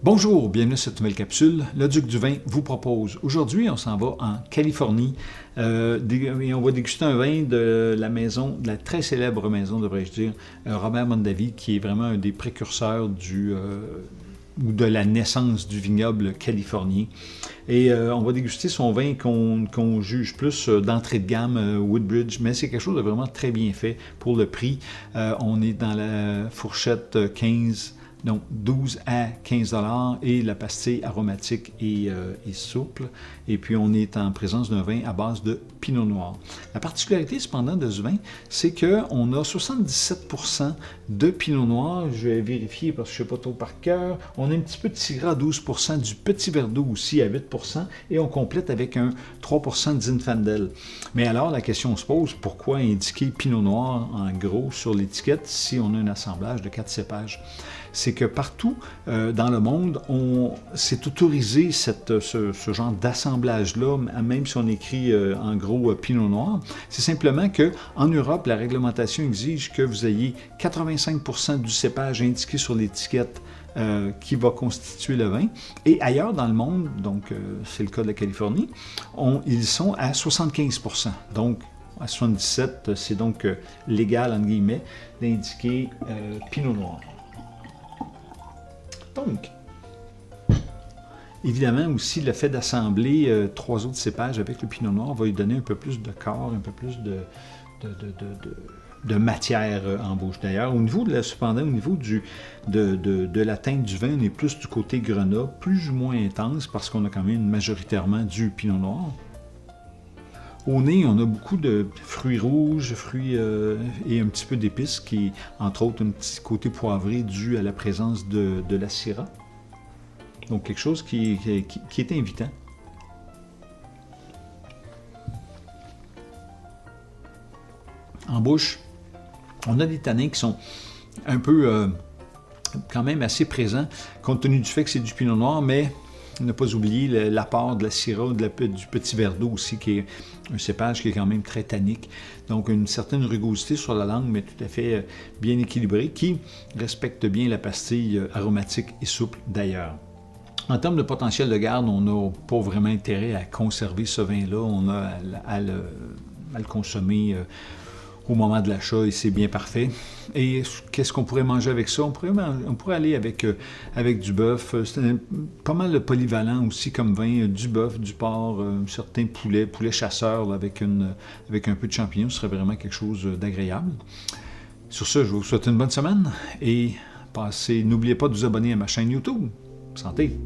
Bonjour, bienvenue à cette nouvelle capsule. Le Duc du Vin vous propose. Aujourd'hui, on s'en va en Californie et on va déguster un vin de la maison, de la très célèbre maison, devrais-je dire, Robert Mondavi, qui est vraiment un des précurseurs ou de la naissance du vignoble californien. Et on va déguster son vin qu'on juge plus d'entrée de gamme, Woodbridge, mais c'est quelque chose de vraiment très bien fait pour le prix. On est dans la fourchette 15. Donc 12 à 15 $ et la pastille aromatique est souple. Et puis on est en présence d'un vin à base de pinot noir. La particularité cependant de ce vin, c'est qu'on a 77% de pinot noir. Je vais vérifier parce que je ne sais pas trop par cœur. On a un petit peu de Syrah à 12%, du petit Verdot aussi à 8% et on complète avec un 3% de Zinfandel. Mais alors la question se pose, pourquoi indiquer pinot noir en gros sur l'étiquette si on a un assemblage de 4 cépages? C'est que partout dans le monde, c'est autorisé ce genre d'assemblage-là, même si on écrit en gros Pinot Noir. C'est simplement qu'en Europe, la réglementation exige que vous ayez 85% du cépage indiqué sur l'étiquette qui va constituer le vin. Et ailleurs dans le monde, donc c'est le cas de la Californie, ils sont à 75%. Donc, à 77%, c'est donc légal, entre guillemets, d'indiquer Pinot Noir. Donc, évidemment aussi, le fait d'assembler 3 autres cépages avec le pinot noir va lui donner un peu plus de corps, un peu plus de matière en bouche. D'ailleurs, cependant, au niveau de la teinte du vin, on est plus du côté grenat, plus ou moins intense, parce qu'on a quand même majoritairement du pinot noir. Au nez, on a beaucoup de fruits rouges, et un petit peu d'épices, qui, entre autres, un petit côté poivré dû à la présence de la Syrah. Donc, quelque chose qui est invitant. En bouche, on a des tanins qui sont un peu, quand même assez présents, compte tenu du fait que c'est du pinot noir, mais ne pas oublier l'apport de la Syrah, du petit Verdot aussi, qui est un cépage qui est quand même très tannique. Donc, une certaine rugosité sur la langue, mais tout à fait bien équilibrée, qui respecte bien la pastille aromatique et souple d'ailleurs. En termes de potentiel de garde, on n'a pas vraiment intérêt à conserver ce vin-là. On a à le consommer au moment de l'achat et c'est bien parfait. Et qu'est-ce qu'on pourrait manger avec ça? On pourrait aller avec du bœuf. C'est pas mal polyvalent aussi comme vin. Du bœuf, du porc, certains poulets chasseurs avec un peu de champignons. Ce serait vraiment quelque chose d'agréable. Sur ce, je vous souhaite une bonne semaine et n'oubliez pas de vous abonner à ma chaîne YouTube. Santé!